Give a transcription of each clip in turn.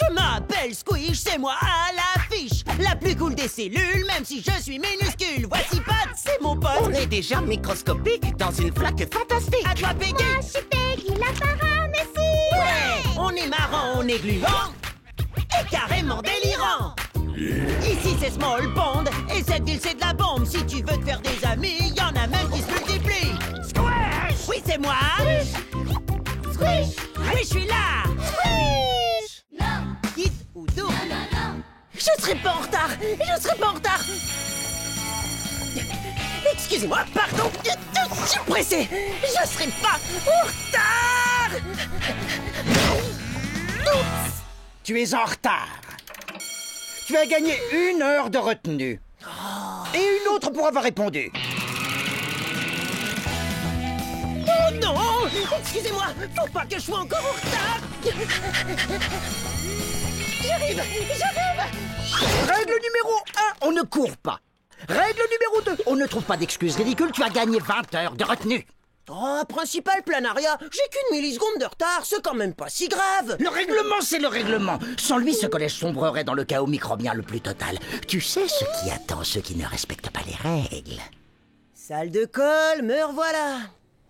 Je m'appelle Squish, c'est moi à l'affiche. La plus cool des cellules, même si je suis minuscule. Voici Pat, c'est mon pote. On est des germes microscopiques dans une flaque fantastique. À toi, Peggy. Moi, je suis Peggy, la paramécie. Ouais, on est marrant, on est gluant et carrément délirant. Ici c'est Small Pond et cette ville c'est de la bombe. Si tu veux te faire des amis, y en a même qui se multiplient. Squish! Oui, c'est moi. Squish. Squish. Oui, je suis là. Squish. Non. Kit ou double? Non. Je serai pas en retard. Je serai pas en retard. Excusez-moi, pardon. Je suis pressé. Je serai pas en retard. Oups. Tu es en retard. Tu as gagné 1 heure de retenue. Et une autre pour avoir répondu. Oh non! Excusez-moi, faut pas que je sois encore en retard. J'arrive. Règle numéro 1, on ne court pas. Règle numéro 2, on ne trouve pas d'excuses ridicules. Tu as gagné 20 heures de retenue. Oh, principal planaria, j'ai qu'une milliseconde de retard, c'est quand même pas si grave. Le règlement, c'est le règlement. Sans lui, ce collège sombrerait dans le chaos microbien le plus total. Tu sais ce qui attend ceux qui ne respectent pas les règles. Salle de colle, me revoilà.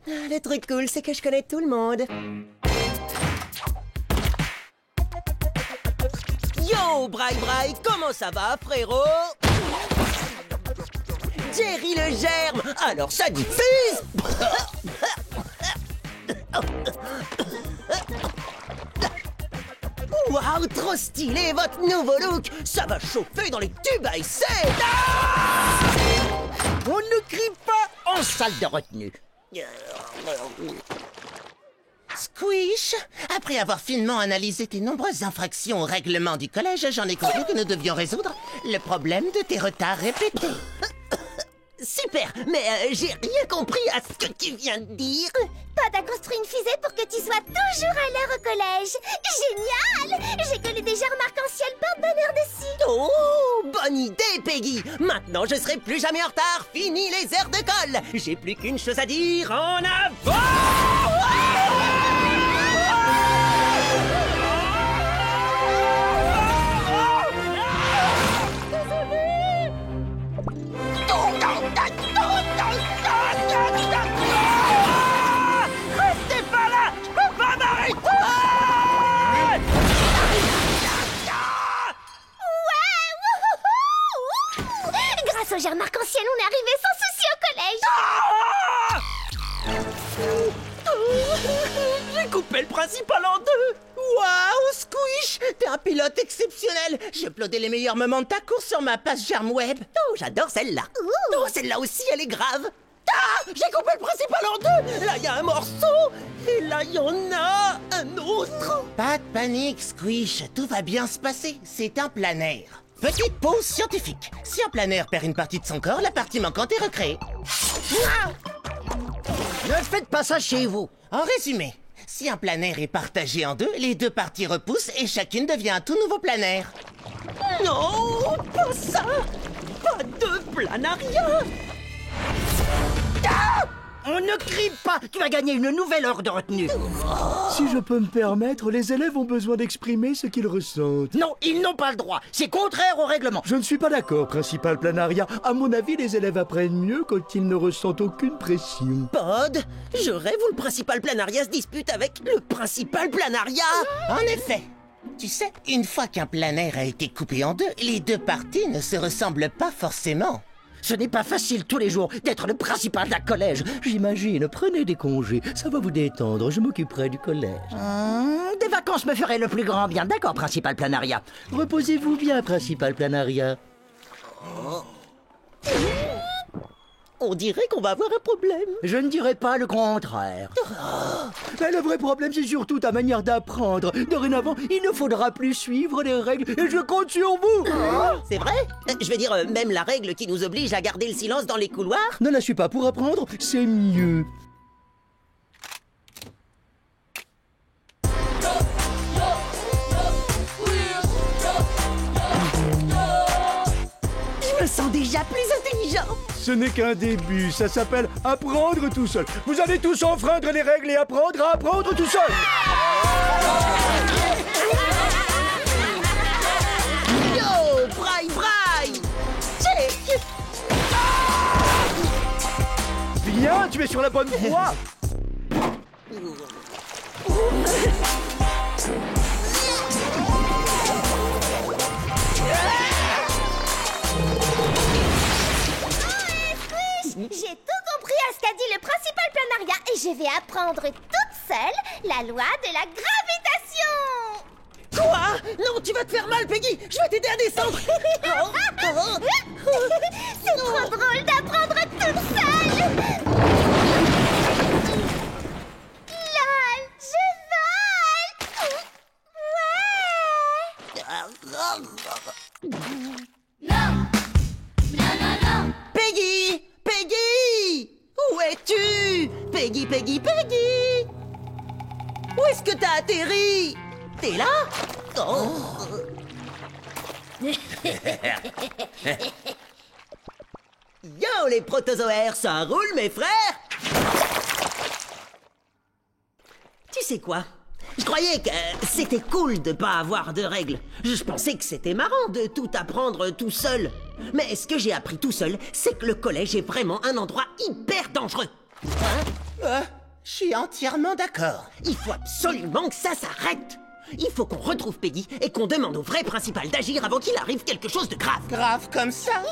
Le truc cool, c'est que je connais tout le monde. Yo, Braille, comment ça va, frérot? Jerry le germe, alors ça diffuse. Waouh, trop stylé votre nouveau look. Ça va chauffer dans les tubes à essai. Ah! On ne crie pas en salle de retenue. Squish, après avoir finement analysé tes nombreuses infractions au règlement du collège, j'en ai conclu que nous devions résoudre le problème de tes retards répétés. Super, mais j'ai rien compris à ce que tu viens de dire. Todd a construit une fusée pour que tu sois toujours à l'heure au collège. Génial! J'ai collé des genres arc-en-ciel porte-bonheur dessus. Oh, bonne idée, Peggy. Maintenant, je serai plus jamais en retard. Fini les heures de colle. J'ai plus qu'une chose à dire. En avant! Restez pas là! Je peux pas m'arrêter! Grâce au germe arc-en-ciel, on est arrivé sans souci au collège. J'ai coupé le principal en deux. Waouh, Squish, t'es un pilote exceptionnel. J'ai uploadé les meilleurs moments de ta course sur ma page germe web. Oh, j'adore celle-là. Oh, celle-là aussi, elle est grave. Ah, j'ai coupé le principal en deux. Là, il y a un morceau. Et là, il y en a un autre. Pas de panique, Squish, tout va bien se passer. C'est un planaire. Petite pause scientifique. Si un planaire perd une partie de son corps, la partie manquante est recréée. Ne faites pas ça chez vous. En résumé, si un planaire est partagé en deux, les deux parties repoussent et chacune devient un tout nouveau planaire. Non, pas ça. Pas de planaria. On ne crie pas. Tu as gagné une nouvelle heure de retenue. Si je peux me permettre, les élèves ont besoin d'exprimer ce qu'ils ressentent. Non, ils n'ont pas le droit. C'est contraire au règlement. Je ne suis pas d'accord, principal planaria. À mon avis, les élèves apprennent mieux quand ils ne ressentent aucune pression. Pod, je rêve où le principal planaria se dispute avec le principal planaria. En effet. Tu sais, une fois qu'un planaire a été coupé en deux, les deux parties ne se ressemblent pas forcément. Ce n'est pas facile tous les jours d'être le principal d'un collège. J'imagine, prenez des congés. Ça va vous détendre, je m'occuperai du collège. Des vacances me feraient le plus grand bien. D'accord, principal planaria. Reposez-vous bien, principal planaria. On dirait qu'on va avoir un problème. Je ne dirais pas le contraire. Mais le vrai problème, c'est surtout ta manière d'apprendre. Dorénavant, il ne faudra plus suivre les règles et je compte sur vous. C'est vrai? Je veux dire, même la règle qui nous oblige à garder le silence dans les couloirs? Ne la suis pas pour apprendre, c'est mieux. Je me sens déjà plus intelligent. Ce n'est qu'un début, ça s'appelle apprendre tout seul. Vous allez tous enfreindre les règles et apprendre à apprendre tout seul. tu es sur la bonne voie. J'ai tout compris à ce qu'a dit le principal planaria et je vais apprendre toute seule la loi de la gravitation. Quoi? Non, tu vas te faire mal, Peggy. Je vais t'aider à descendre. C'est trop drôle d'apprendre toute seule. Lol, je vole. Ouais. Peggy! Peggy! Où es-tu? Peggy, Peggy, Peggy! Où est-ce que t'as atterri? T'es là? Oh. Yo, les protozoaires, ça roule, mes frères? Tu sais quoi? Je croyais que c'était cool de pas avoir de règles. Je pensais que c'était marrant de tout apprendre tout seul. Mais ce que j'ai appris tout seul, c'est que le collège est vraiment un endroit hyper dangereux. Je suis entièrement d'accord. Il faut absolument que ça s'arrête. Il faut qu'on retrouve Peggy et qu'on demande au vrai principal d'agir avant qu'il arrive quelque chose de grave. Grave comme ça?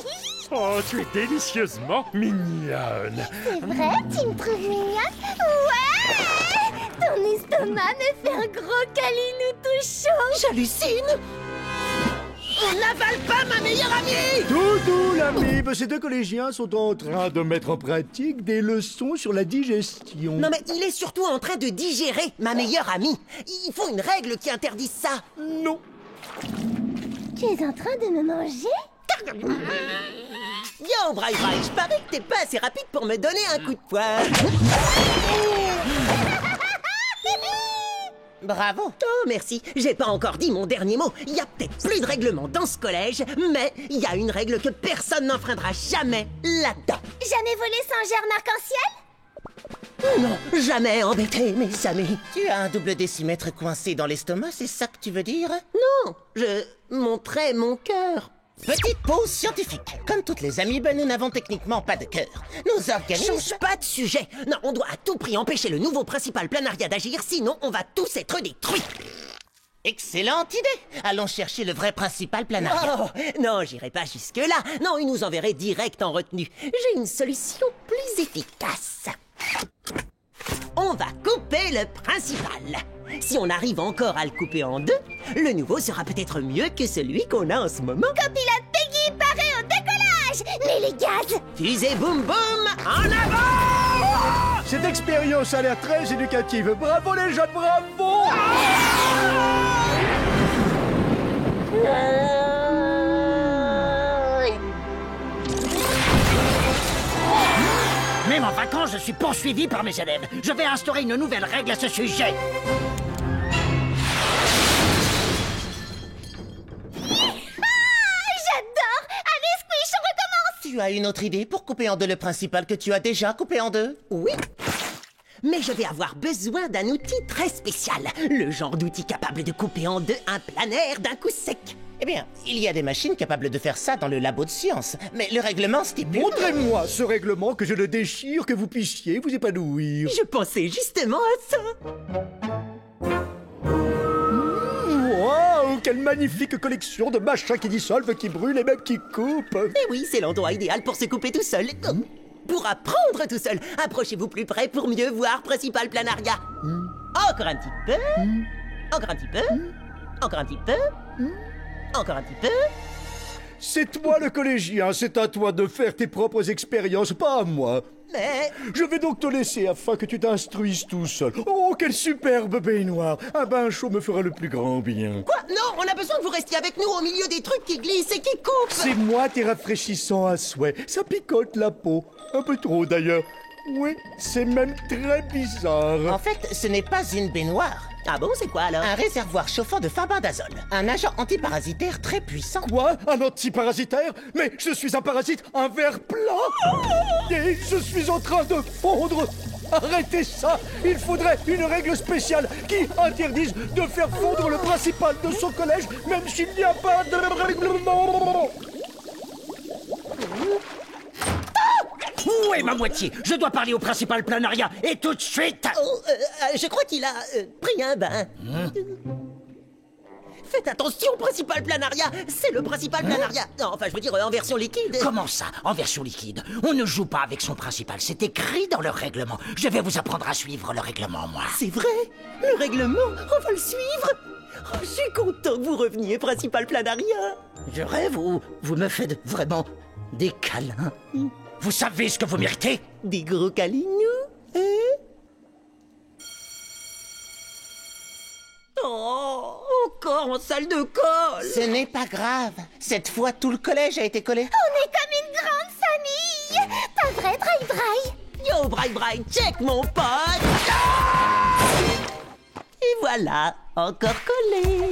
Oh, tu es délicieusement mignonne. C'est vrai, tu me trouves mignonne? Ouais. Ton estomac me fait un gros câlinou tout chaud. J'hallucine. On n'avale pas ma meilleure amie. Doudou, l'ami, ces deux collégiens sont en train de mettre en pratique des leçons sur la digestion. Non mais il est surtout en train de digérer ma meilleure amie. Il faut une règle qui interdise ça. Non. Tu es en train de me manger? Yo, Braille Braille, je parie que t'es pas assez rapide pour me donner un coup de poing. Bravo. Oh, merci. J'ai pas encore dit mon dernier mot. Il y a peut-être plus de règlements dans ce collège, mais il y a une règle que personne n'enfreindra jamais là-dedans. Jamais volé sans germe arc-en-ciel? Non, jamais embêter mes amis. Tu as un double décimètre coincé dans l'estomac, c'est ça que tu veux dire? Non, je montrais mon cœur. Petite pause scientifique. Comme toutes les amibes, nous n'avons techniquement pas de cœur. Nos organismes... Change pas de sujet. Non, on doit à tout prix empêcher le nouveau principal planaria d'agir, sinon on va tous être détruits. Excellente idée. Allons chercher le vrai principal planaria. Oh, non, j'irai pas jusque-là. Non, il nous enverrait direct en retenue. J'ai une solution plus efficace. On va couper le principal. Si on arrive encore à le couper en deux, le nouveau sera peut-être mieux que celui qu'on a en ce moment. Copilote Peggy, paré au décollage! Mais les gaz! Fusée boum boum, en avant! Cette expérience a l'air très éducative. Bravo les jeunes, bravo! Même en vacances, je suis poursuivi par mes élèves. Je vais instaurer une nouvelle règle à ce sujet. J'adore! Allez, Squish, on recommence! Tu as une autre idée pour couper en deux le principal que tu as déjà coupé en deux? Oui. Mais je vais avoir besoin d'un outil très spécial. Le genre d'outil capable de couper en deux un planaire d'un coup sec. Eh bien, il y a des machines capables de faire ça dans le labo de science. Mais le règlement stipule... Montrez-moi ce règlement, que je le déchire, que vous puissiez vous épanouir. Je pensais justement à ça. Waouh, quelle magnifique collection de machins qui dissolvent, qui brûlent et même qui coupent. Eh oui, c'est l'endroit idéal pour se couper tout seul. Pour apprendre tout seul. Approchez-vous plus près pour mieux voir Principal Planaria. Encore un petit peu. Encore un petit peu. Encore un petit peu. Encore un petit peu. C'est toi le collégien, c'est à toi de faire tes propres expériences, pas à moi. Mais... Je vais donc te laisser afin que tu t'instruises tout seul. Oh, quelle superbe baignoire! Un bain chaud me fera le plus grand bien. Quoi? Non, on a besoin que vous restiez avec nous au milieu des trucs qui glissent et qui coupent. C'est moi tes rafraîchissant à souhait. Ça picote la peau. Un peu trop d'ailleurs. Oui, c'est même très bizarre. En fait, ce n'est pas une baignoire. Ah bon, c'est quoi alors? Un réservoir chauffant de farbendazole. Un agent antiparasitaire très puissant. Quoi? Un antiparasitaire? Mais je suis un parasite, un ver plat! Et je suis en train de fondre! Arrêtez ça! Il faudrait une règle spéciale qui interdise de faire fondre le principal de son collège, même s'il n'y a pas de règlement! Où est ma moitié? Je dois parler au principal Planaria, et tout de suite. Oh, je crois qu'il a pris un bain. Faites attention, principal Planaria. C'est le principal Planaria. Non, enfin, je veux dire, en version liquide. Comment ça, en version liquide? On ne joue pas avec son principal, c'est écrit dans le règlement. Je vais vous apprendre à suivre le règlement, moi. C'est vrai. Le règlement, on va le suivre. Oh, je suis content que vous reveniez, principal Planaria. Je rêve ou vous me faites vraiment des câlins? Vous savez ce que vous méritez? Des gros câlinous, hein? Oh, encore en salle de colle. Ce n'est pas grave. Cette fois, tout le collège a été collé. On est comme une grande famille. Pas vrai, Braille Braille? Yo, Braille Braille, check mon pote. Et voilà, encore collé.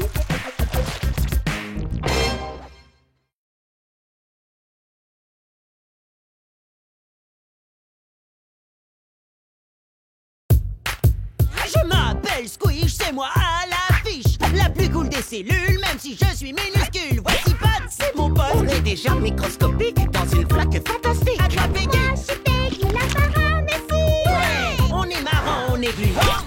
Je m'appelle Squish, c'est moi à l'affiche. La plus cool des cellules, même si je suis minuscule. Voici Pat, c'est mon pote. On est déjà microscopique dans une flaque fantastique. À toi, Peggy. Moi, je suis Peggy, la paramécie. Ouais. On est marrant, on est gluant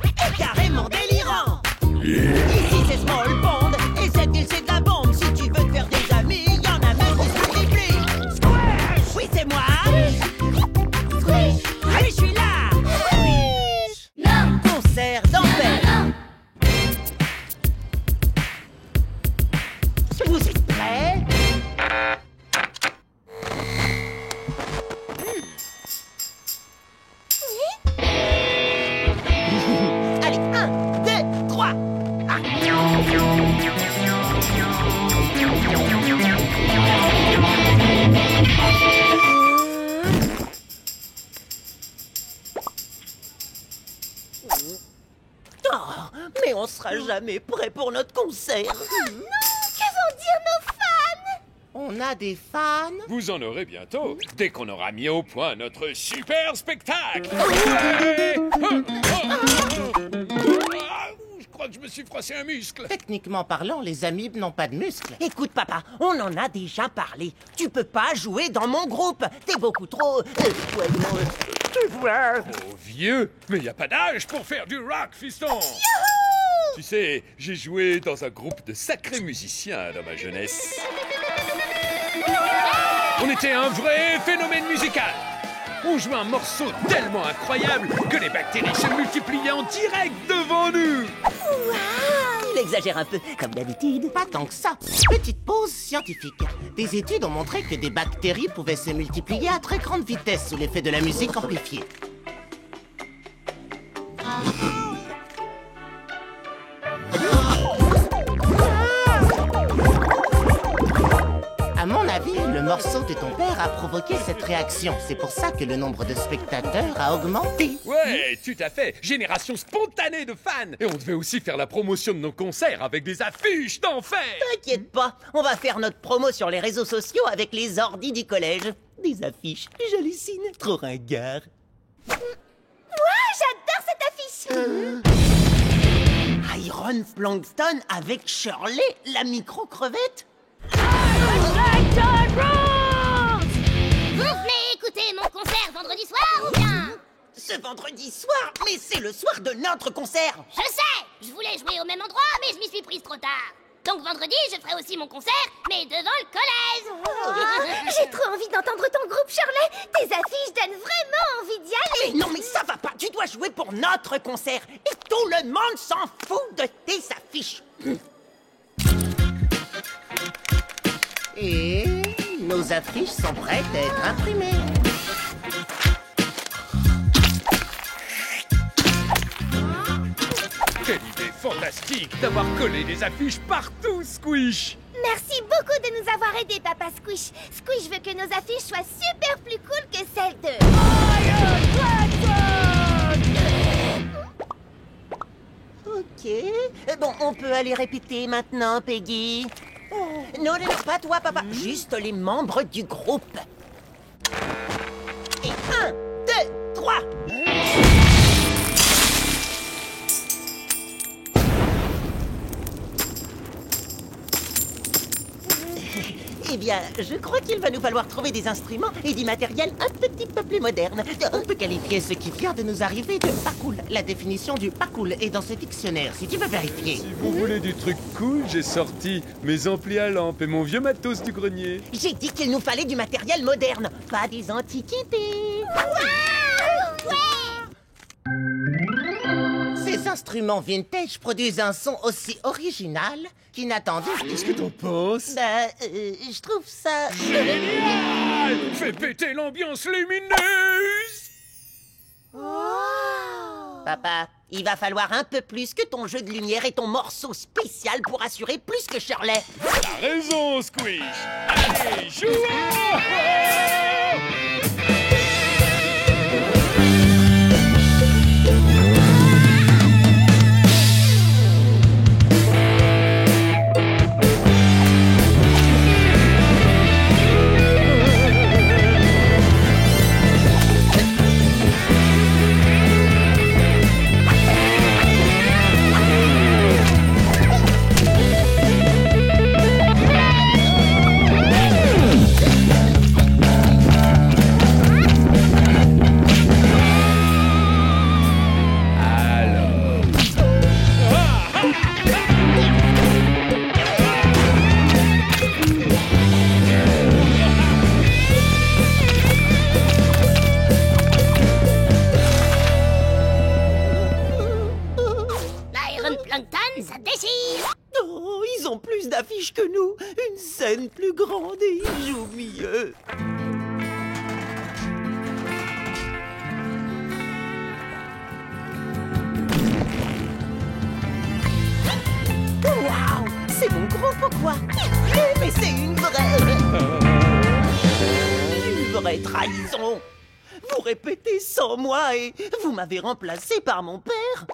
et carrément délirant. Ici c'est Small Pond et cette île c'est de la bombe. Si tu veux te faire des amis, y'en a même qui se multiplient. Squish. Oui, c'est moi. Squish. Oui, je suis là. Non. Concert d'enfer. Non. Vous êtes prêts? Allez, 1, 2, 3. Oh, mais on sera jamais prêt pour notre concert. Que vont dire nos fans? On a des fans. Vous en aurez bientôt, dès qu'on aura mis au point notre super spectacle. Ouais. Ah, je crois que je me suis froissé un muscle. Techniquement parlant, les amibes n'ont pas de muscles. Écoute, papa, on en a déjà parlé. Tu peux pas jouer dans mon groupe. T'es beaucoup trop... tu vois... Oh vieux, mais y a pas d'âge pour faire du rock, fiston. Tu sais, j'ai joué dans un groupe de sacrés musiciens dans ma jeunesse. On était un vrai phénomène musical. On jouait un morceau tellement incroyable que les bactéries se multipliaient en direct devant nous. Il exagère un peu, comme d'habitude. Pas tant que ça. Petite pause scientifique. Des études ont montré que des bactéries pouvaient se multiplier à très grande vitesse sous l'effet de la musique amplifiée. À mon avis, le morceau de ton père a provoqué cette réaction. C'est pour ça que le nombre de spectateurs a augmenté. Ouais, tout à fait. Génération spontanée de fans. Et on devait aussi faire la promotion de nos concerts avec des affiches d'enfer. T'inquiète pas, on va faire notre promo sur les réseaux sociaux avec les ordis du collège. Des affiches, j'hallucine, trop ringard. J'adore cette affiche. Iron Plankton avec Shirley, la micro-crevette. Vous venez écouter mon concert vendredi soir ou bien? Ce vendredi soir, mais c'est le soir de notre concert. Je sais. Je voulais jouer au même endroit, mais je m'y suis prise trop tard. Donc vendredi, je ferai aussi mon concert, mais devant le collège. J'ai trop envie d'entendre ton groupe, Shirley. Tes affiches donnent vraiment envie d'y aller. Mais non, mais ça va pas. Tu dois jouer pour notre concert. Et tout le monde s'en fout de tes affiches. Et nos affiches sont prêtes à être imprimées. Quelle idée fantastique d'avoir collé des affiches partout, Squish. Merci beaucoup de nous avoir aidés, Papa Squish. Squish veut que nos affiches soient super plus cool que celles de... Ok. Bon, on peut aller répéter maintenant, Peggy. Non, non, non, pas toi, papa. Juste les membres du groupe. Et 1, 2, 3. Eh bien, je crois qu'il va nous falloir trouver des instruments et du matériel un petit peu plus moderne. On peut qualifier ce qui vient de nous arriver de pas cool. La définition du pas cool est dans ce dictionnaire, si tu veux vérifier. Si vous voulez du truc cool, j'ai sorti mes amplis à lampe et mon vieux matos du grenier. J'ai dit qu'il nous fallait du matériel moderne, pas des antiquités. Ces instruments vintage produisent un son aussi original qu'inattendu. Qu'est-ce que t'en penses? Je trouve ça... Génial! Fais péter l'ambiance lumineuse! Papa, il va falloir un peu plus que ton jeu de lumière et ton morceau spécial pour assurer plus que Shirley. T'as raison, Squish! Allez, jouons! Ça déchire! Oh, ils ont plus d'affiches que nous. Une scène plus grande et ils jouent mieux. Waouh! C'est mon groupe ou quoi? Mais c'est une vraie trahison. Vous répétez sans moi et vous m'avez remplacé par mon père.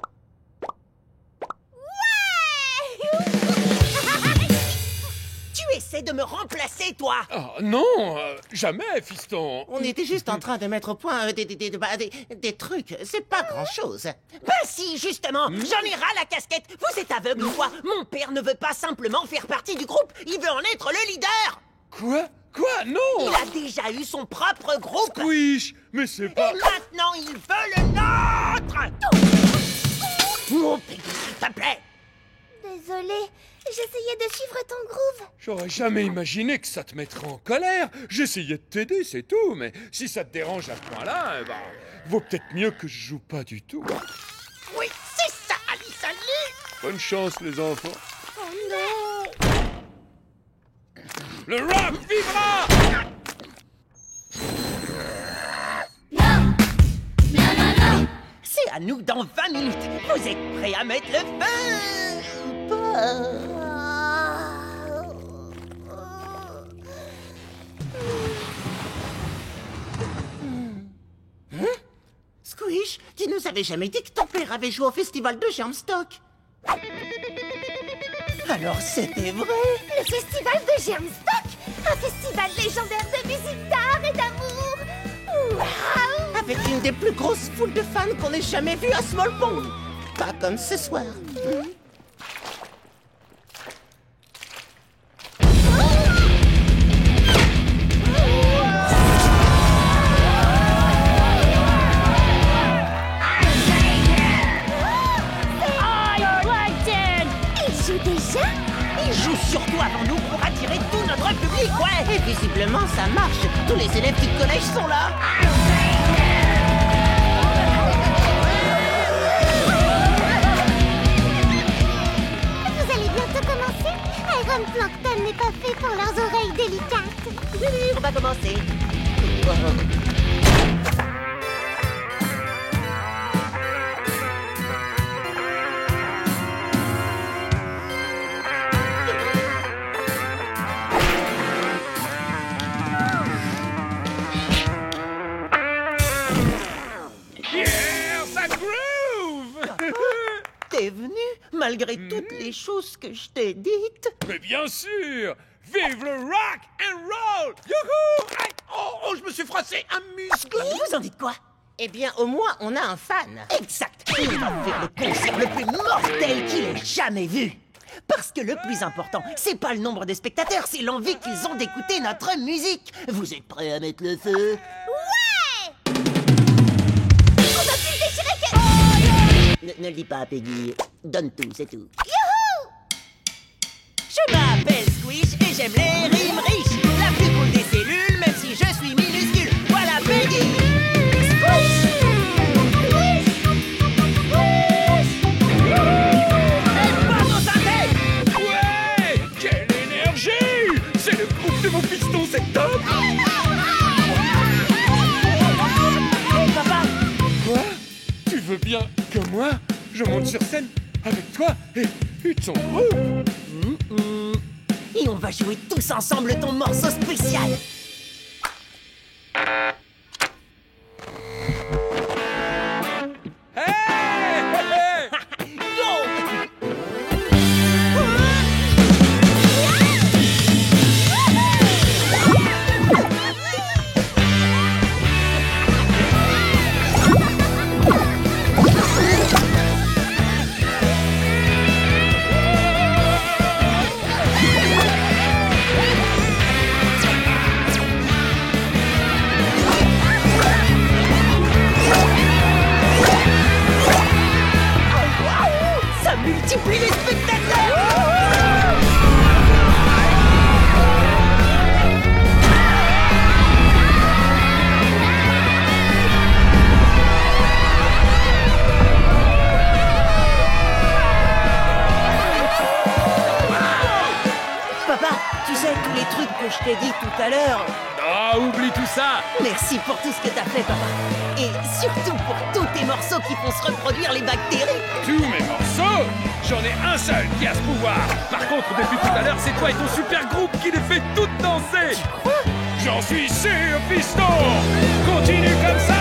Tu essaies de me remplacer, toi! Oh non, jamais, fiston. On était juste en train de mettre au point des trucs. C'est pas grand-chose. Ben si, justement! J'en ai ras la casquette! Vous êtes aveugle ou quoi? Mon père ne veut pas simplement faire partie du groupe, il veut en être le leader! Quoi? Quoi? Non! Il a déjà eu son propre groupe! Squish, mais c'est pas... Et maintenant, il veut le nôtre! Oh, Peggy, s'il te plaît! Désolée, j'essayais de suivre ton groove. J'aurais jamais imaginé que ça te mettrait en colère. J'essayais de t'aider, c'est tout, mais si ça te dérange à ce point-là, eh ben, vaut peut-être mieux que je joue pas du tout. Oui, c'est ça, Alice Lee! Bonne chance, les enfants. Oh non! Le rock vivra! Non! Non, non, non! C'est à nous dans 20 minutes! Vous êtes prêts à mettre le feu? Squish, tu nous avais jamais dit que ton père avait joué au festival de Germstock. Alors c'était vrai? Le festival de Germstock! Un festival légendaire de musique, d'art et d'amour! Waouh! Avec une des plus grosses foules de fans qu'on ait jamais vues à Small Pond. Pas comme ce soir. Il joue déjà? Ils jouent surtout avant nous pour attirer tout notre public, ouais! Et visiblement, ça marche. Tous les élèves du collège sont là. Vous allez bientôt commencer? Iron Plankton n'est pas fait pour leurs oreilles délicates. Oui, on va commencer. Yeah, ça groove! T'es venu malgré toutes les choses que je t'ai dites? Mais bien sûr! Vive le rock and roll! Youhou! Aïe! Oh, je me suis froissé un muscle! Vous en dites quoi? Eh bien, au moins, on a un fan. Exact! Il va faire le concert le plus mortel qu'il ait jamais vu! Parce que le plus important, c'est pas le nombre de spectateurs, c'est l'envie qu'ils ont d'écouter notre musique. Vous êtes prêts à mettre le feu? Ouais! On va plus déchirer que... Ne le dis pas à Peggy. Donne tout, c'est tout. Youhou! Je m'appelle Squish et j'aime les rimes riches. La plus cool des cellules, même si je suis minuscule. Voilà Peggy! Ouais! Quelle énergie! C'est le groupe de mon piston, c'est top! Papa! Quoi? Tu veux bien que moi, je monte sur scène avec toi et ton groupe? Et on va jouer tous ensemble ton morceau spécial. Hey! Go! Ça multiplie les spectateurs! Papa, tu sais, tous les trucs que je t'ai dit tout à l'heure, Ah, oublie tout ça! merci pour tout ce que t'as fait, papa. Et surtout pour tous tes morceaux qui font se reproduire les bactéries. Tous mes morceaux, j'en ai un seul qui a ce pouvoir. Par contre, depuis tout à l'heure, c'est toi et ton super groupe qui les fait toutes danser. J'en suis sûr, piston. Continue comme ça.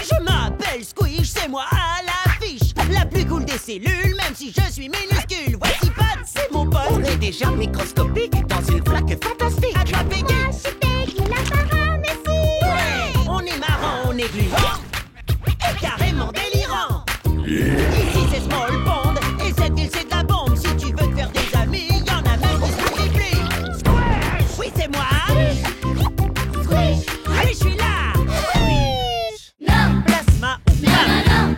Je m'appelle Squish, c'est moi à l'affiche. La plus cool des cellules, même si je suis minuscule. Voici Pat, c'est mon pote. On est déjà microscopique dans une flaque fantastique. Attrape Peggy. Moi, je suis Peggy, la paramécie. On est marrant, on est gluant et carrément délirant. Ici c'est Small Pond et cette île c'est de la bombe. Si tu veux te faire des amis, y'en a même qui se multiplient. Squish! Oui c'est moi. Squish! Oui je suis là. Non! Plasma ou Non, non, non!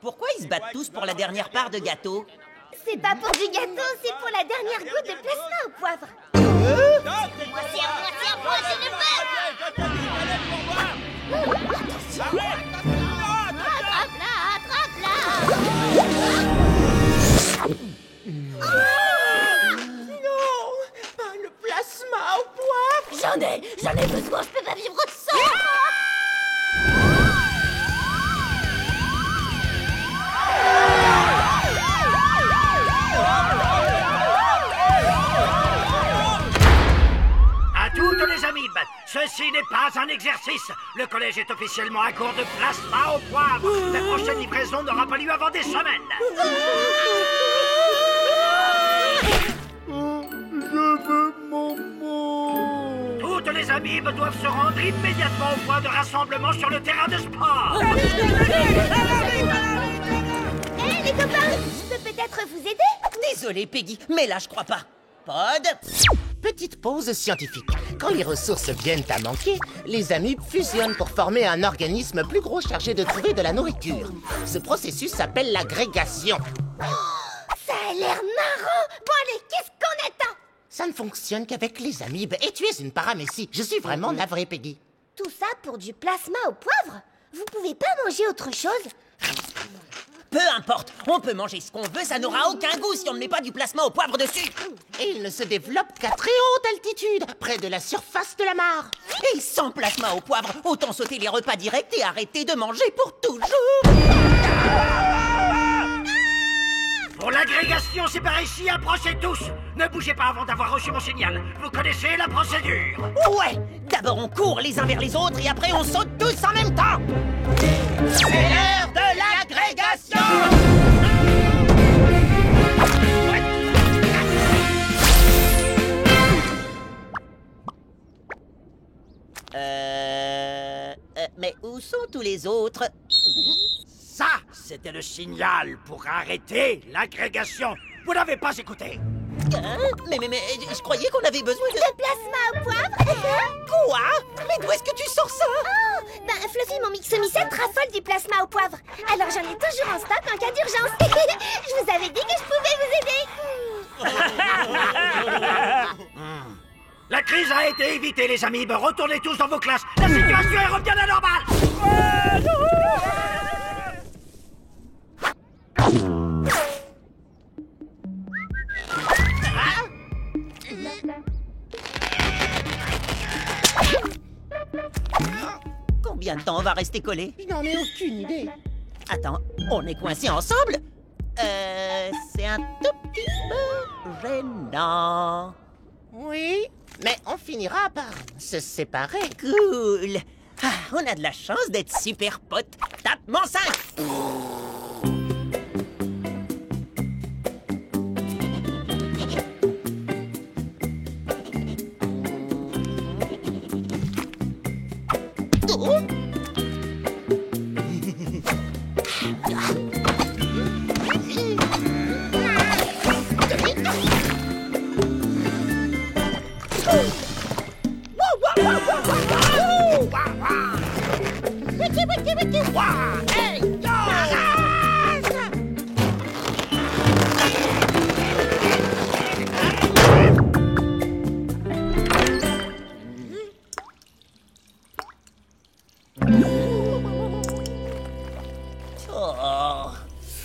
Pourquoi ils se battent tous pour la dernière part de gâteau? C'est pas pour du gâteau, c'est pour la dernière goutte de plasma au poivre. Moi, je le veux! Attrape-la, Non, pas le plasma au poivre. J'en ai besoin, je peux pas vivre sans! À toutes les amibes, ceci n'est pas un exercice. Le collège est officiellement à court de plasma au poivre. La prochaine livraison n'aura pas lieu avant des semaines. Je veux mon mot. Toutes les amibes doivent se rendre immédiatement au point de rassemblement sur le terrain de sport. Hé, les copains, je peux peut-être vous aider? Désolé Peggy, mais là je crois pas. Pod. Petite pause scientifique. Quand les ressources viennent à manquer, les amibes fusionnent pour former un organisme plus gros chargé de trouver de la nourriture. Ce processus s'appelle l'agrégation. Ça a l'air marrant! Bon allez, qu'est-ce qu'on attend? Ça ne fonctionne qu'avec les amibes. Et tu es une paramécie. Je suis vraiment navré, Peggy. Tout ça pour du plasma au poivre? Vous pouvez pas manger autre chose? Peu importe, on peut manger ce qu'on veut, ça n'aura aucun goût si on ne met pas du plasma au poivre dessus. Et il ne se développe qu'à très haute altitude, près de la surface de la mare. Et sans plasma au poivre, autant sauter les repas directs et arrêter de manger pour toujours. Pour l'agrégation, c'est par ici, approchez tous. Ne bougez pas avant d'avoir reçu mon signal. Vous connaissez la procédure. Ouais! D'abord on court les uns vers les autres et après on saute tous en même temps! C'est l'heure de l'agrégation! Mais où sont tous les autres? Ça, c'était le signal pour arrêter l'agrégation. Vous n'avez pas écouté. Hein? Mais je croyais qu'on avait besoin de... De plasma au poivre. Quoi? Mais d'où est-ce que tu sors ça? Oh, ben Fluffy, mon Mixomicette raffole du plasma au poivre. Alors j'en ai toujours en stock en cas d'urgence. Je vous avais dit que je pouvais vous aider. La crise a été évitée, les amis. Retournez tous dans vos classes. La situation est revenue à la normale. Combien de temps on va rester collés? Je n'en ai aucune idée. Attends, on est coincés ensemble? C'est un tout petit peu gênant. Oui, mais on finira par se séparer. Cool. Ah, on a de la chance d'être super potes. Tape mon 5.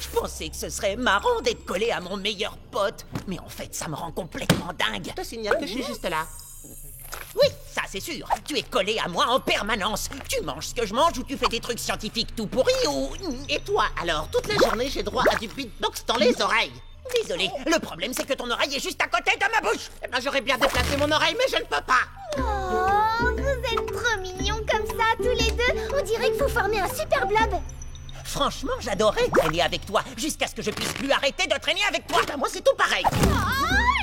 Je pensais que ce serait marrant d'être collé à mon meilleur pote. Mais en fait, ça me rend complètement dingue. Je te signale que je suis juste là. Oui, ça c'est sûr. Tu es collé à moi en permanence. Tu manges ce que je mange ou tu fais des trucs scientifiques tout pourris ou... Et toi, alors, toute la journée, j'ai droit à du beatbox dans les oreilles. Désolé, le problème c'est que ton oreille est juste à côté de ma bouche. Eh ben, j'aurais bien déplacé mon oreille, mais je ne peux pas. Oh, vous êtes trop mignons comme ça, tous les deux. On dirait qu'il faut former un super blob. Franchement, j'adorais traîner avec toi, jusqu'à ce que je puisse plus arrêter de traîner avec toi. Ben, moi, c'est tout pareil. Oh,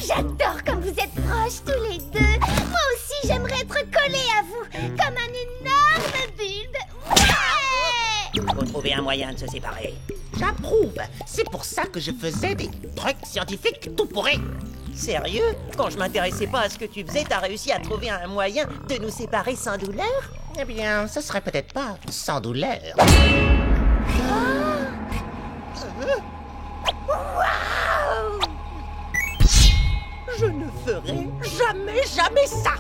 j'adore comme vous êtes proches tous les deux. Moi aussi, j'aimerais être collée à vous, comme un énorme bulbe. Ouais! Faut trouver un moyen de se séparer. J'approuve. C'est pour ça que je faisais des trucs scientifiques tout pourris. Sérieux? Quand je m'intéressais pas à ce que tu faisais, t'as réussi à trouver un moyen de nous séparer sans douleur? Eh bien, ce serait peut-être pas sans douleur. Wow! Je ne ferai jamais ça!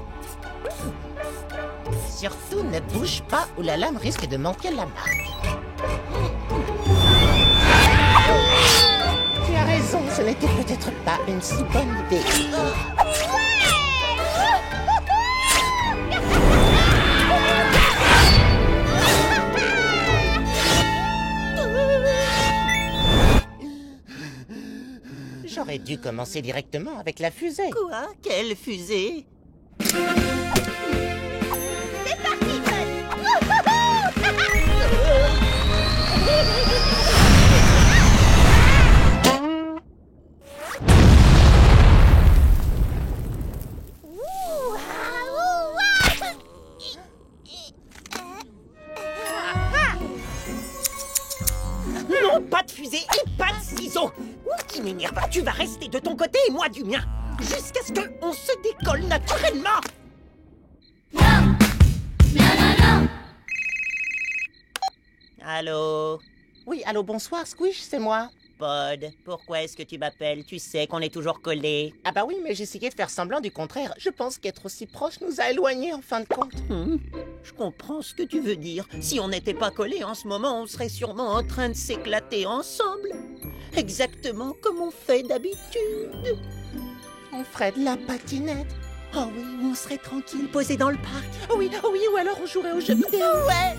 Surtout, ne bouge pas ou la lame risque de manquer la marque. Tu as raison, ce n'était peut-être pas une si bonne idée. J'aurais dû commencer directement avec la fusée. Quoi? Quelle fusée? C'est parti, Bud. Non, pas de fusée et pas de ciseaux! Tu m'énerves, tu vas rester de ton côté et moi du mien! Jusqu'à ce qu'on se décolle naturellement! Non. Allô? Oui, allô, bonsoir, Squish, c'est moi. Pod, pourquoi est-ce que tu m'appelles? Tu sais qu'on est toujours collés. Ah bah oui, mais j'essayais de faire semblant du contraire. Je pense qu'être aussi proche nous a éloignés en fin de compte. Je comprends ce que tu veux dire. Si on n'était pas collés en ce moment, on serait sûrement en train de s'éclater ensemble. Exactement comme on fait d'habitude. On ferait de la patinette. Oh oui, on serait tranquille, posé dans le parc. Oh oui, ou alors on jouerait aux jeux vidéo. Ouais.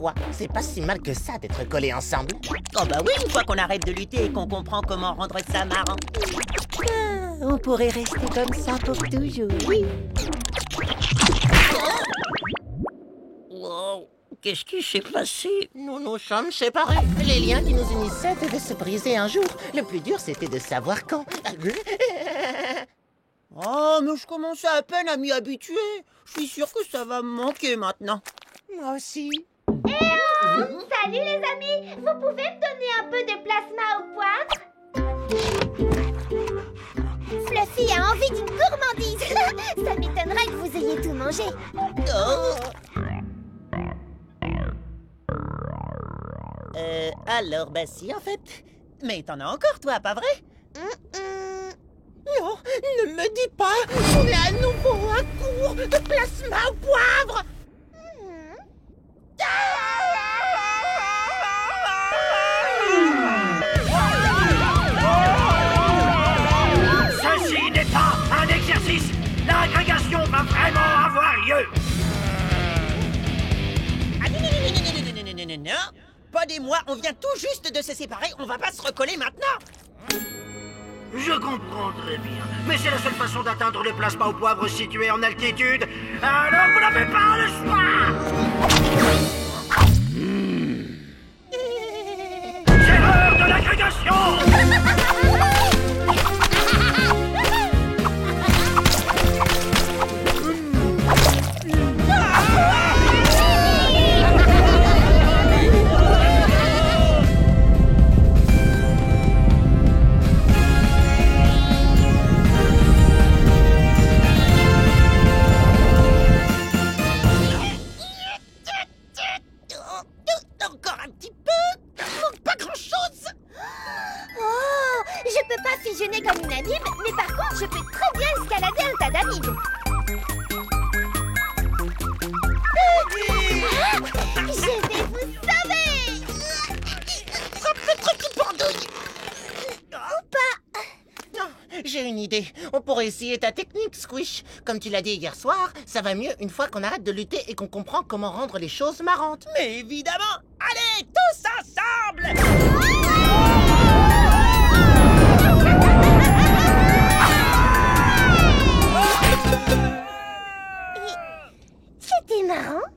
quoi? C'est pas si mal que ça d'être collés ensemble. Oh bah oui, une fois qu'on arrête de lutter et qu'on comprend comment rendre ça marrant. On pourrait rester comme ça pour toujours. Oui. Wow. Qu'est-ce qui s'est passé? Nous nous sommes séparés. Les liens qui nous unissaient devaient se briser un jour. Le plus dur, c'était de savoir quand. Oh, mais je commençais à peine à m'y habituer. Je suis sûre que ça va me manquer maintenant. Moi aussi. Salut les amis! Vous pouvez me donner un peu de plasma au poivre? Fluffy a envie d'une gourmandise. Ça m'étonnerait que vous ayez tout mangé. Alors, bah si, en fait. Mais t'en as encore, toi, pas vrai? Non, ne me dis pas. On est à nouveau à court de plasma au poivre. Ceci n'est pas un exercice. L'agrégation va vraiment avoir lieu. Ah non. Pod et moi, on vient tout juste de se séparer. On va pas se recoller maintenant. Je comprends très bien. Mais c'est la seule façon d'atteindre le plasma au poivre situé en altitude. Alors vous n'avez pas le choix. C'est l'heure de l'agrégation. Encore un petit peu. Pas grand-chose. Oh, je peux pas fusionner comme une amibe, mais par contre, je peux très bien escalader un tas d'amibes. Je vais vous sauver! Le truc qui pendouille. Ou pas. Non, j'ai une idée. On pourrait essayer ta technique, Squish. Comme tu l'as dit hier soir, ça va mieux une fois qu'on arrête de lutter et qu'on comprend comment rendre les choses marrantes. Mais évidemment. Allez, tous ensemble. C'était marrant.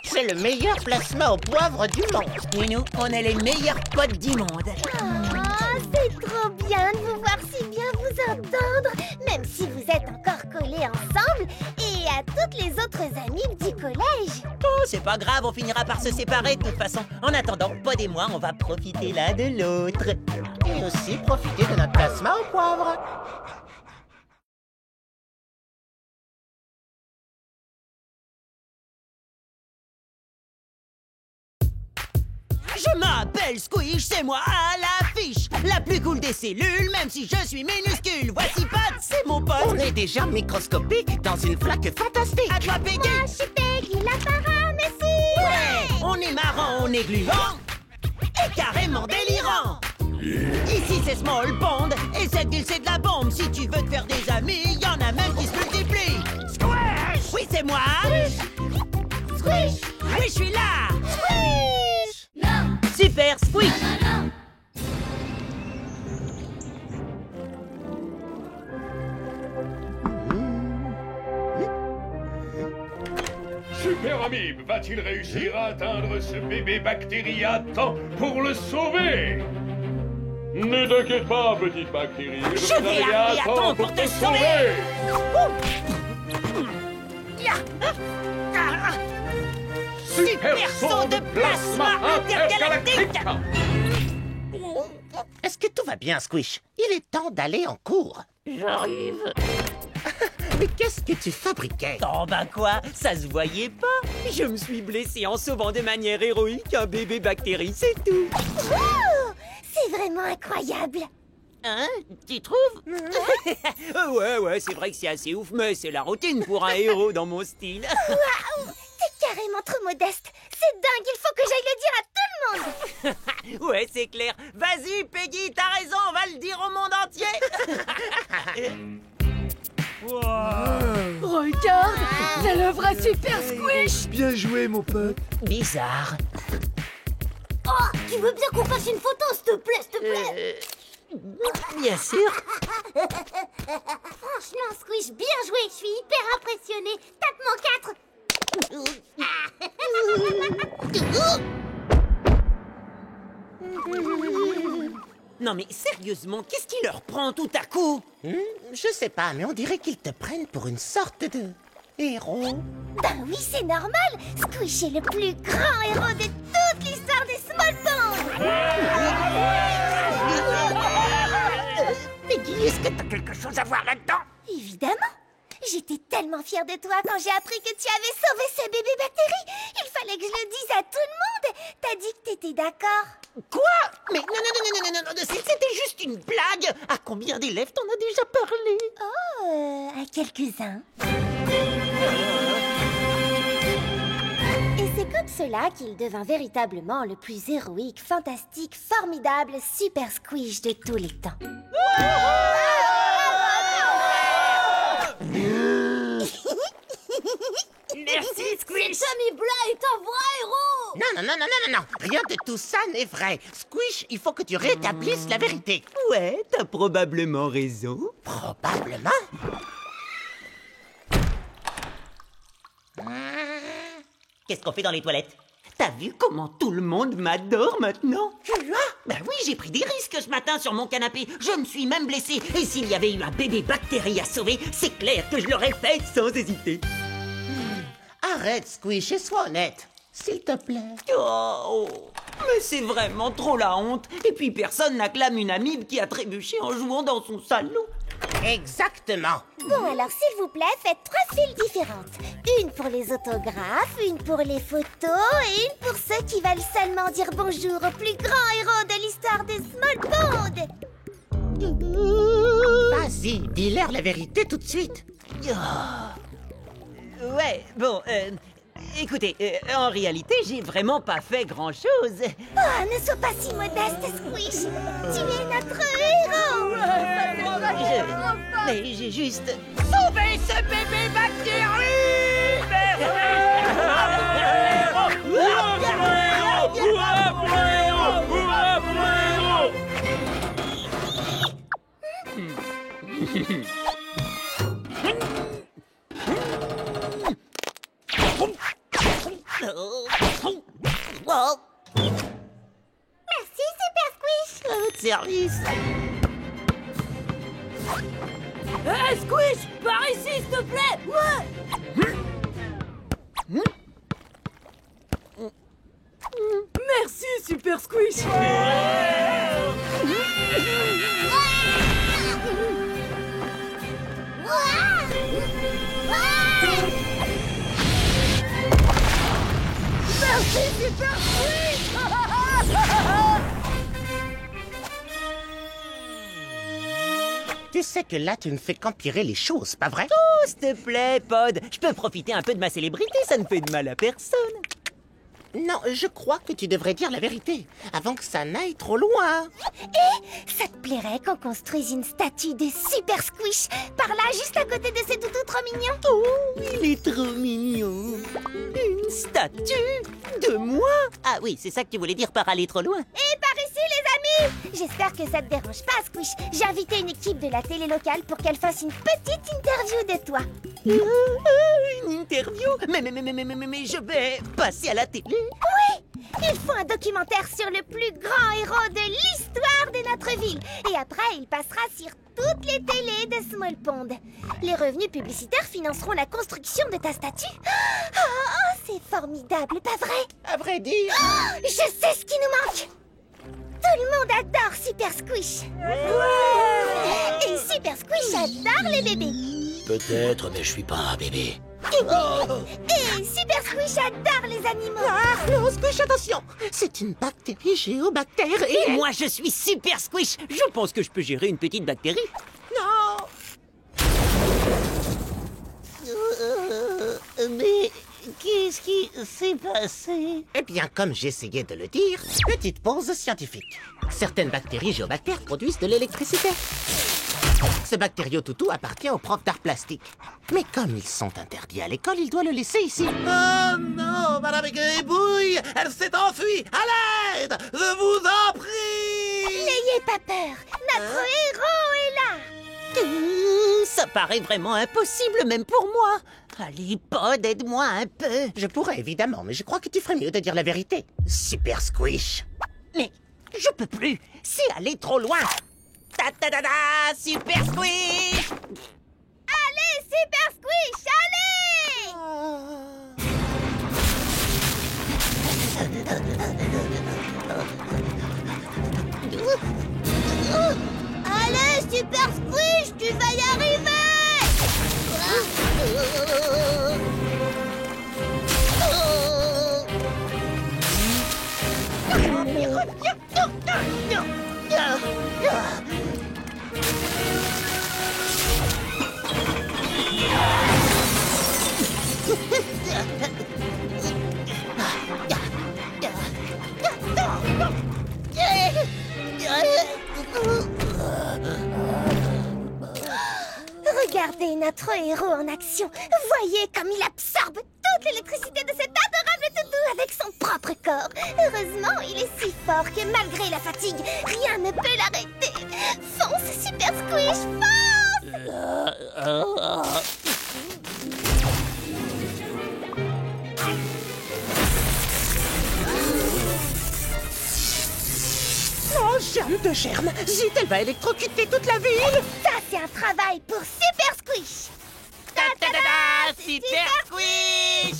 C'est le meilleur plasma au poivre du monde. Et nous, on est les meilleurs potes du monde. Oh, c'est trop bien de vous voir si bien vous entendre, même si vous êtes encore collés ensemble, et à toutes les autres amibes du collège. Oh, c'est pas grave, on finira par se séparer de toute façon. En attendant, Pod et moi, on va profiter l'un de l'autre. Et aussi profiter de notre plasma au poivre. Je m'appelle Squish, c'est moi à l'affiche. La plus cool des cellules, même si je suis minuscule. Voici Pod, c'est mon pote. On est déjà microscopique dans une flaque fantastique. À toi, Peggy. Moi, je suis Peggy, la paramécie. Ouais. On est marrant, on est gluant et carrément délirant. Ici c'est Small Pond et cette ville c'est de la bombe. Si tu veux te faire des amis, y en a même qui se multiplient. Squish. Oui, c'est moi. Squish. Oui, je suis là. Squish. Super Squish. Super Amibe va-t-il réussir à atteindre ce bébé bactérie à temps pour le sauver? Ne t'inquiète pas, petite bactérie. Je vais arriver à temps pour te sauver. Super saut de plasma intergalactique. Est-ce que tout va bien, Squish? Il est temps d'aller en cours. J'arrive. Mais qu'est-ce que tu fabriquais? Oh bah quoi, ça se voyait pas. Je me suis blessé en sauvant de manière héroïque un bébé bactérie, c'est tout. Oh, c'est vraiment incroyable. Hein? Tu trouves? Ouais, c'est vrai que c'est assez ouf, mais c'est la routine pour un héros dans mon style. Waouh, t'es carrément trop modeste. C'est dingue, il faut que j'aille le dire à tout le monde. Ouais, c'est clair. Vas-y, Peggy, t'as raison, on va le dire au monde entier. Regarde, c'est le vrai Super Squish. Bien joué, mon pote. Bizarre. Oh, tu veux bien qu'on fasse une photo, s'il te plaît, s'il te plaît? Bien sûr. Franchement, Squish, bien joué, je suis hyper impressionnée. Tape-moi 4. Non mais sérieusement, qu'est-ce qui leur prend tout à coup? Je sais pas, mais on dirait qu'ils te prennent pour une sorte de héros. Ben oui, c'est normal. Squish est le plus grand héros de toute l'histoire des Smallbones. Peggy, est-ce que t'as quelque chose à voir là-dedans? Évidemment. J'étais tellement fière de toi quand j'ai appris que tu avais sauvé ces bébés bactéries. Il fallait que je le dise à tout le monde. T'as dit que t'étais d'accord. Quoi? Mais non, c'était juste une blague. À combien d'élèves t'en as déjà parlé? Oh, à quelques-uns. Et c'est comme cela qu'il devint véritablement le plus héroïque, fantastique, formidable Super Squish de tous les temps. Merci, Squish. Cet ami blanc est un vrai héros. Non. Rien de tout ça n'est vrai. Squish, il faut que tu rétablisses la vérité. Ouais, t'as probablement raison. Probablement. Qu'est-ce qu'on fait dans les toilettes? T'as vu comment tout le monde m'adore maintenant? Tu as? Bah oui, j'ai pris des risques ce matin sur mon canapé. Je me suis même blessé. Et s'il y avait eu un bébé bactérie à sauver, c'est clair que je l'aurais fait sans hésiter. Arrête, Squish, et sois honnête. S'il te plaît. Oh, mais c'est vraiment trop la honte. Et puis personne n'acclame une amibe qui a trébuché en jouant dans son salon. Exactement. Bon, alors s'il vous plaît, faites 3 files différentes. Une pour les autographes, une pour les photos et une pour ceux qui veulent seulement dire bonjour au plus grand héros de l'histoire des Smallbones. Vas-y, dis-leur la vérité tout de suite. Ouais, bon, écoutez, en réalité, j'ai vraiment pas fait grand-chose. Oh, ne sois pas si modeste, Squish. Tu es notre héros. Mais j'ai juste sauvé ce bébé bactérie. Merci, Super Squish. À votre service. Hé, Squish, par ici, s'il te plaît. Merci, Super Squish. Merci, Super Squish. Tu sais que là, tu ne fais qu'empirer les choses, pas vrai? Oh, s'il te plaît, Pod. Je peux profiter un peu de ma célébrité, ça ne fait de mal à personne. Non, je crois que tu devrais dire la vérité, avant que ça n'aille trop loin. Et ça te plairait qu'on construise une statue de Super Squish par là, juste à côté de ces toutous trop mignons? Oh, il est trop mignon. Une statue de moi? Ah oui, c'est ça que tu voulais dire par aller trop loin. Et par ici, les amis! J'espère que ça te dérange pas, Squish. J'ai invité une équipe de la télé locale pour qu'elle fasse une petite interview de toi. Une interview? Mais je vais passer à la télé. Oui! Ils font un documentaire sur le plus grand héros de l'histoire de notre ville. Et après, il passera sur toutes les télés de Small Pond. Les revenus publicitaires financeront la construction de ta statue. Oh, c'est formidable, pas vrai? À vrai dire... Oh, je sais ce qui nous manque! Tout le monde adore Super Squish. Et Super Squish adore les bébés. Peut-être, mais je suis pas un bébé. Et Super Squish adore les animaux. Ah, non, Squish, attention! C'est une bactérie géobactère Et moi, je suis Super Squish. Je pense que je peux gérer une petite bactérie. Non! Mais Qu'est-ce qui s'est passé? Eh bien, comme j'essayais de le dire, petite pause scientifique. Certaines bactéries géobactères produisent de l'électricité. Ce bactériotoutou appartient au prof d'art plastique. Mais comme ils sont interdits à l'école, il doit le laisser ici. Oh non, Madame Gribouille, elle s'est enfuie. À l'aide, je vous en prie. N'ayez pas peur, notre héros est là. Ça paraît vraiment impossible, même pour moi. Allez, Pod, aide-moi un peu. Je pourrais, évidemment, mais je crois que tu ferais mieux de dire la vérité. Super Squish. Mais je peux plus. C'est aller trop loin. Ta-ta-da-da, Super Squish. Allez, Super Squish, allez! Allez, Super Squish, tu vas y arriver! Regardez notre héros en action. Voyez comme il absorbe toute l'électricité de cet adorable toutou avec son propre corps. Heureusement, il est si fort que malgré la fatigue, rien ne peut l'arrêter. Fonce, Super Squish, fonce! Oh, germe de germe. Zut, elle va électrocuter toute la ville. Ça, c'est un travail pour Super Squish. Ta-ta-da-da, Super Squish.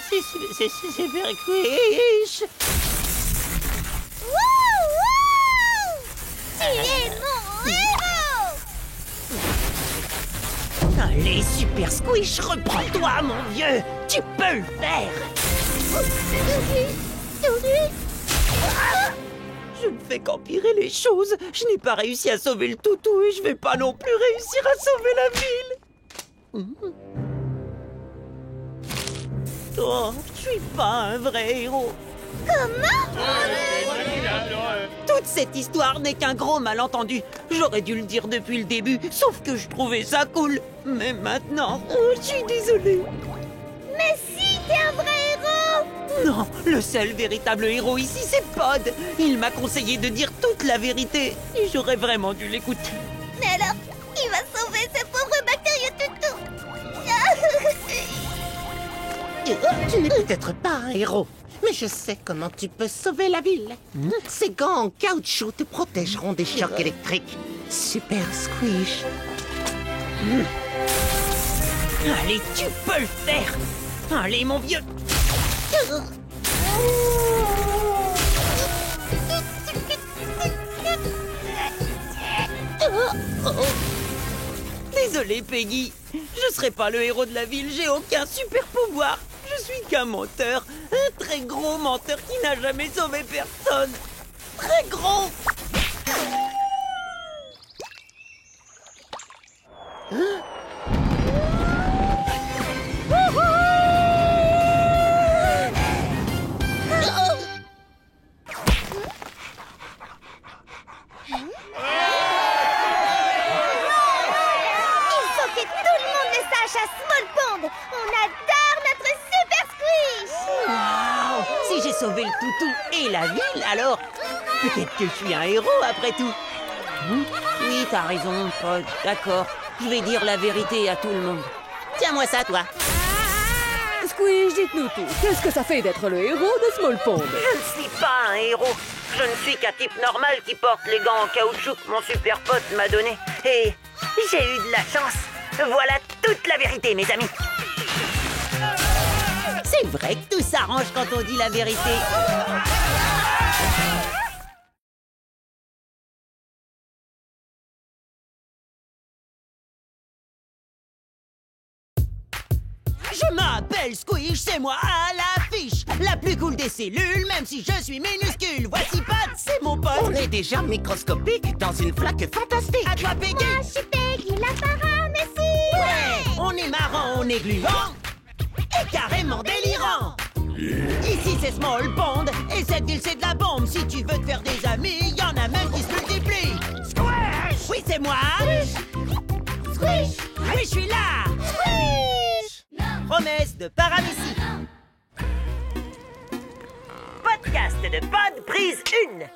C'est Super Squish. Wouh! Tu es mon héros! Allez, Super Squish, reprends-toi, mon vieux. Tu peux le faire. Je ne fais qu'empirer les choses. Je n'ai pas réussi à sauver le toutou et je vais pas non plus réussir à sauver la ville. Oh, je suis pas un vrai héros. Comment? Toute cette histoire n'est qu'un gros malentendu. J'aurais dû le dire depuis le début, sauf que je trouvais ça cool. Mais maintenant, je suis désolée. Mais si, t'es un vrai héros! Non, le seul véritable héros ici, c'est Pod. Il m'a conseillé de dire toute la vérité et j'aurais vraiment dû l'écouter. Mais alors, il va sauver ce pauvre bactériotoutou. Tu n'es peut-être pas un héros, mais je sais comment tu peux sauver la ville. Ces gants en caoutchouc te protégeront des chocs électriques. Super Squish. Allez, tu peux le faire. Allez, mon vieux. Désolé, Peggy. Je serai pas le héros de la ville, j'ai aucun super pouvoir. Je suis qu'un menteur. Un très gros menteur qui n'a jamais sauvé personne. Très gros. À Small Pond, on adore notre Super Squish. Waouh! Si j'ai sauvé le toutou et la ville, alors peut-être que je suis un héros après tout. Oui, t'as raison, Pod. D'accord. Je vais dire la vérité à tout le monde. Tiens-moi ça, toi. Squish, dites-nous tout. Qu'est-ce que ça fait d'être le héros de Small Pond? Je ne suis pas un héros. Je ne suis qu'un type normal qui porte les gants en caoutchouc que mon super pote m'a donné. Et j'ai eu de la chance. Voilà toute la vérité, mes amis. C'est vrai que tout s'arrange quand on dit la vérité. Je m'appelle Squish, c'est moi à l'affiche. La plus cool des cellules, même si je suis minuscule. Voici Pod, c'est mon pote. On est déjà microscopique dans une flaque fantastique. À toi, Peggy. Moi, je suis Peggy, la parrain, merci. Ouais. On est marrant, on est gluant. est carrément délirant. Ici c'est Small Pond, et cette île c'est de la bombe. Si tu veux te faire des amis, y en a même qui se multiplient. Squish! Oui, c'est moi. Squish! Oui, je suis là. Squish! Promesse de paramécie. Podcast de Pod, prise 1.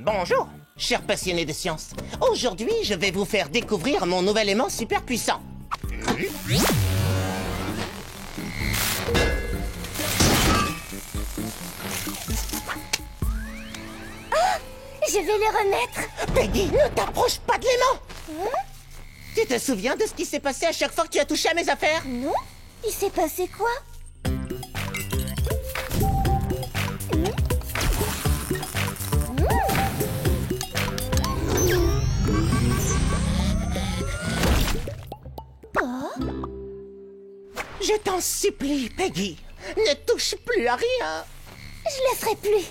Bonjour, chers passionnés de science. Aujourd'hui, je vais vous faire découvrir mon nouvel aimant super puissant. Je vais le remettre. Peggy, ne t'approche pas de l'aimant. Tu te souviens de ce qui s'est passé à chaque fois que tu as touché à mes affaires? Non? Il s'est passé quoi? Je t'en supplie, Peggy, ne touche plus à rien. Je le ferai plus.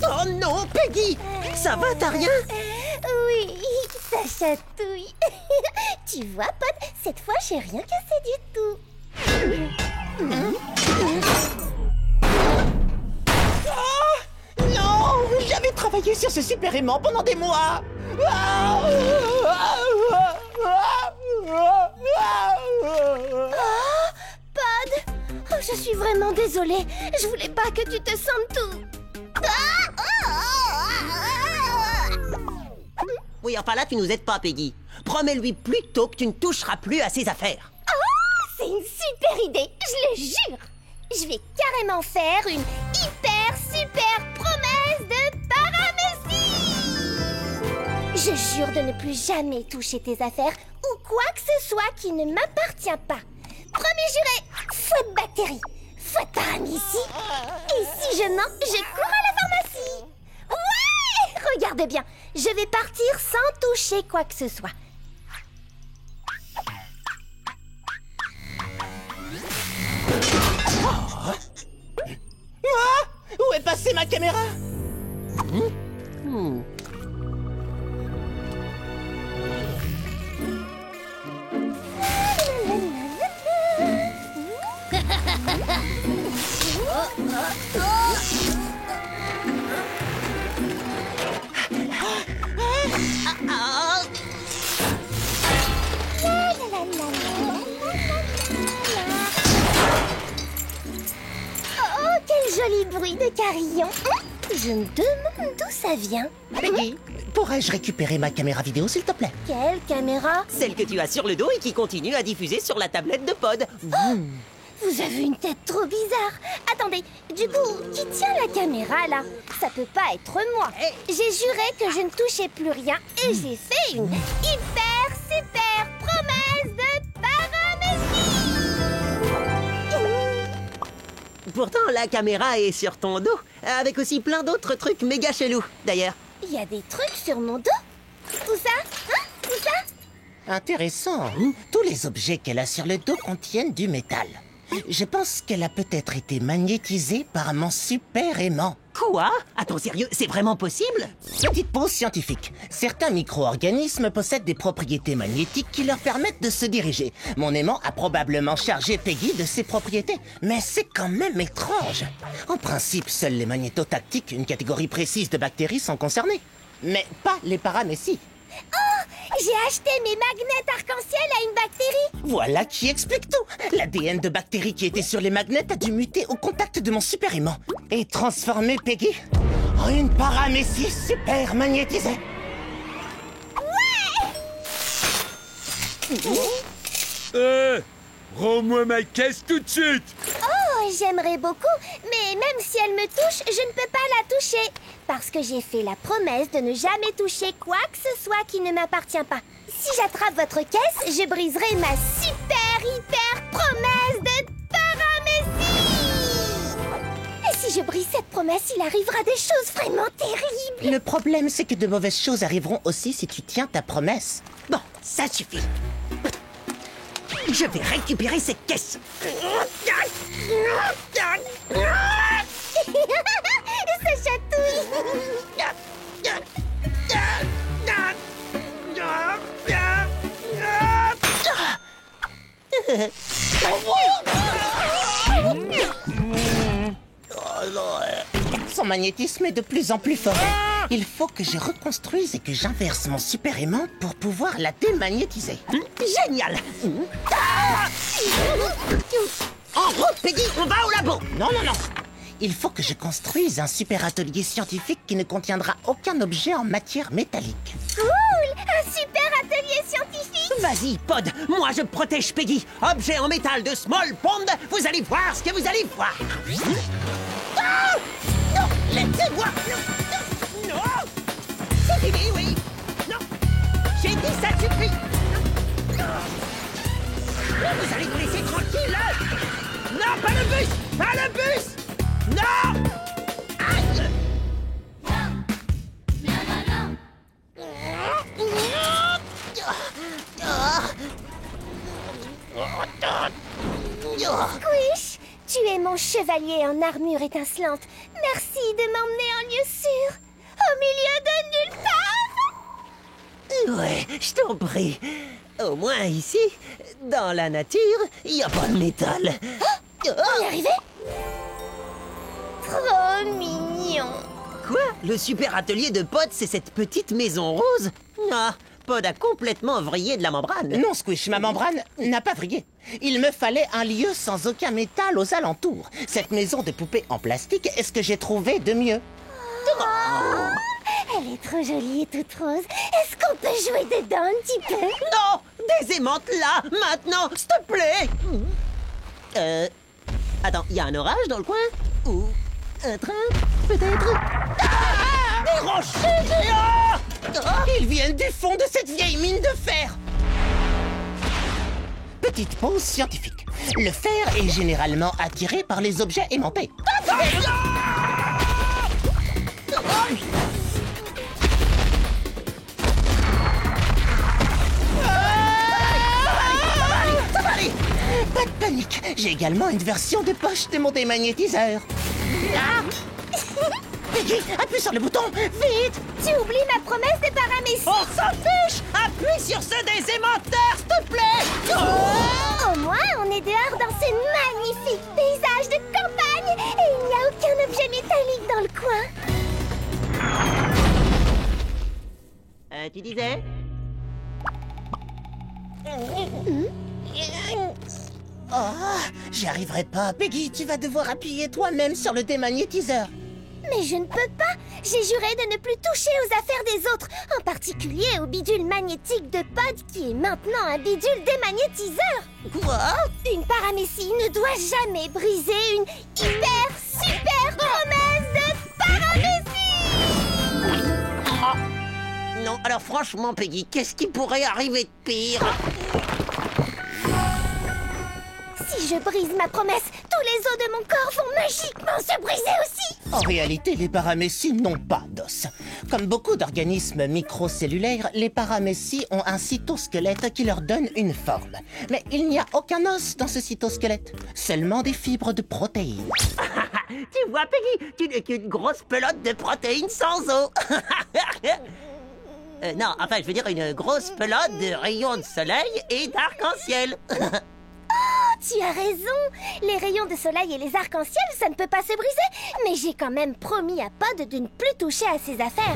Oh non, Peggy, ça va, t'as rien? Oui, ça chatouille. Tu vois, Pod, cette fois, j'ai rien cassé du tout. Oh non, j'avais travaillé sur ce super aimant pendant des mois. Pod, oh, je suis vraiment désolée. Je voulais pas que tu te sentes tout. Oui, enfin là, tu nous aides pas, Peggy. Promets-lui plutôt que tu ne toucheras plus à ses affaires. C'est une super idée, je le jure. Je vais carrément faire une hyper super promesse de paramécie. Je jure de ne plus jamais toucher tes affaires ou quoi que ce soit qui ne m'appartient pas. Premier juré, faute bactérie, faute paramécie. Et si je mens, je cours à la pharmacie. Ouais, regardez bien, je vais partir sans toucher quoi que ce soit. Où est passée ma caméra? Oh, quel joli bruit de carillon. Je me demande d'où ça vient. Peggy, pourrais-je récupérer ma caméra vidéo, s'il te plaît? Quelle caméra? Celle que tu as sur le dos et qui continue à diffuser sur la tablette de Pod. Vous avez une tête trop bizarre. Attendez, du coup, qui tient la caméra là? Ça peut pas être moi. J'ai juré que je ne touchais plus rien et j'ai fait une hyper super promesse de paramécie. Pourtant, la caméra est sur ton dos, avec aussi plein d'autres trucs méga chelous, d'ailleurs. Il y a des trucs sur mon dos? Où ça? Hein? Où ça? Intéressant. Tous les objets qu'elle a sur le dos contiennent du métal. Je pense qu'elle a peut-être été magnétisée par mon super aimant. Quoi? Attends, sérieux, c'est vraiment possible? Petite pause scientifique. Certains micro-organismes possèdent des propriétés magnétiques qui leur permettent de se diriger. Mon aimant a probablement chargé Peggy de ces propriétés. Mais c'est quand même étrange. En principe, seuls les magnétotactiques, une catégorie précise de bactéries, sont concernés. Mais pas les paramécies. Oh! J'ai acheté mes magnets arc-en-ciel à une bactérie. Voilà qui explique tout. L'ADN de bactérie qui était sur les magnets a dû muter au contact de mon super aimant et transformer Peggy en une paramécie super magnétisée. Rends-moi ma caisse tout de suite. Oh, j'aimerais beaucoup, mais même si elle me touche, je ne peux pas la toucher. Parce que j'ai fait la promesse de ne jamais toucher quoi que ce soit qui ne m'appartient pas. Si j'attrape votre caisse, je briserai ma super hyper promesse de paramécie. Et si je brise cette promesse, il arrivera des choses vraiment terribles. Le problème, c'est que de mauvaises choses arriveront aussi si tu tiens ta promesse. Bon, ça suffit. Je vais récupérer cette caisse. Ça chatouille. Son magnétisme est de plus en plus fort. Il faut que je reconstruise et que j'inverse mon super aimant pour pouvoir la démagnétiser. Génial. En route, Peggy, on va au labo. Non. Il faut que je construise un super atelier scientifique qui ne contiendra aucun objet en matière métallique. Cool! Un super atelier scientifique! Vas-y, Pod, moi je protège Peggy. Objet en métal de Small Pond, vous allez voir ce que vous allez voir. Ah! Non, laissez-moi. Non. C'est fini, oui. Non. J'ai dit ça suffit. Vous allez vous laisser tranquille, hein? Non, pas le bus! Pas le bus! Non! Aïe! Squish, tu es mon chevalier en armure étincelante. Merci de m'emmener en lieu sûr, au milieu de nulle part. Ouais, je t'en prie. Au moins ici, dans la nature, il n'y a pas de métal. On y est arrivé? Trop mignon. Quoi? Le super atelier de Pod, c'est cette petite maison rose? Ah, Pod a complètement vrillé de la membrane. Non, Squish, ma membrane n'a pas vrillé. Il me fallait un lieu sans aucun métal aux alentours. Cette maison de poupée en plastique est ce que j'ai trouvé de mieux. Elle est trop jolie et toute rose. Est-ce qu'on peut jouer dedans un petit peu? Non! Des aimantes là, maintenant, s'il te plaît! Attends, il y a un orage dans le coin? Ou un train, peut-être? Ah! Des rochers géants! Ils viennent du fond de cette vieille mine de fer. Petite pause scientifique. Le fer est généralement attiré par les objets aimantés. Ça va aller! Pas de panique, j'ai également une version de poche de mon démagnétiseur. Peggy, appuie sur le bouton, vite! Tu oublies ma promesse de paramécie. On s'en fiche! Appuie sur ceux des aimanteurs, s'il te plaît! Au moins, on est dehors dans ce magnifique paysage de campagne et il n'y a aucun objet métallique dans le coin. Tu disais? Oh, j'y arriverai pas. Peggy, tu vas devoir appuyer toi-même sur le démagnétiseur. Mais je ne peux pas. J'ai juré de ne plus toucher aux affaires des autres, en particulier au bidule magnétique de Pod qui est maintenant un bidule démagnétiseur. Quoi? Une paramécie ne doit jamais briser une hyper super promesse de paramécie. Non, alors franchement, Peggy, qu'est-ce qui pourrait arriver de pire? Si je brise ma promesse, tous les os de mon corps vont magiquement se briser aussi. En réalité, les paramécies n'ont pas d'os. Comme beaucoup d'organismes microcellulaires, les paramécies ont un cytosquelette qui leur donne une forme. Mais il n'y a aucun os dans ce cytosquelette, seulement des fibres de protéines. Tu vois, Peggy, tu n'es qu'une grosse pelote de protéines sans os. Non, enfin, je veux dire une grosse pelote de rayons de soleil et d'arc-en-ciel. Tu as raison. Les rayons de soleil et les arcs-en-ciel, ça ne peut pas se briser. Mais j'ai quand même promis à Pod de ne plus toucher à ses affaires.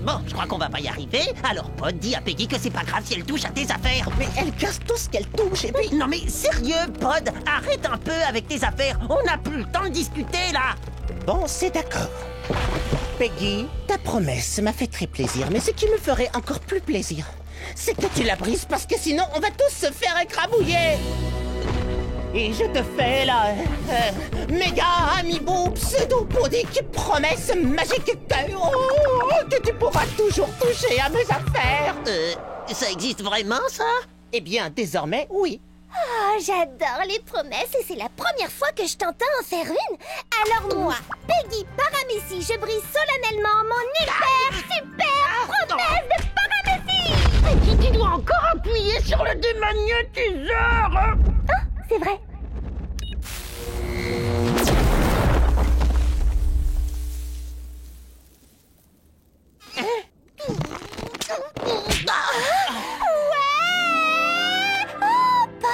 Bon, je crois qu'on va pas y arriver. Alors Pod, dis à Peggy que c'est pas grave si elle touche à tes affaires. Mais elle casse tout ce qu'elle touche et puis... Non mais sérieux, Pod, arrête un peu avec tes affaires. On n'a plus le temps de discuter, là. Bon, c'est d'accord. Peggy, ta promesse m'a fait très plaisir, mais ce qui me ferait encore plus plaisir, c'est que tu la brises parce que sinon on va tous se faire écrabouiller. Et je te fais la méga amiibo pseudopodique promesse magique que tu pourras toujours toucher à mes affaires. Ça existe vraiment, ça? Eh bien, désormais, oui. Oh, j'adore les promesses et c'est la première fois que je t'entends en faire une. Alors moi, Peggy Paramécie, je brise solennellement mon hyper super promesse de paramécie. Peggy, tu dois encore appuyer sur le démagnétiseur. Oh, c'est vrai.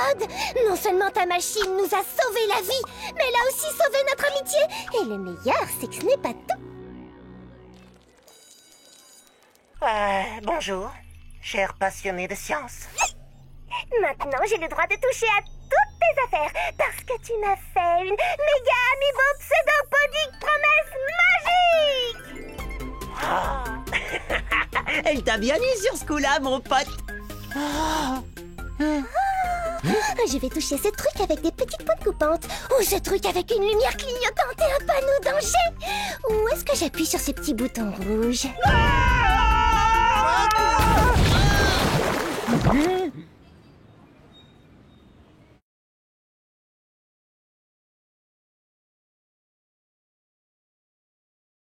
Todd! Non seulement ta machine nous a sauvé la vie, mais elle a aussi sauvé notre amitié. Et le meilleur, c'est que ce n'est pas tout. Bonjour, cher passionné de science. Maintenant, j'ai le droit de toucher à toutes tes affaires parce que tu m'as fait une méga amiibo pseudopodique promesse magique. Elle t'a bien eu sur ce coup-là, mon pote. Je vais toucher ce truc avec des petites pointes coupantes, ou ce truc avec une lumière clignotante et un panneau danger. Ou est-ce que j'appuie sur ce petit bouton rouge?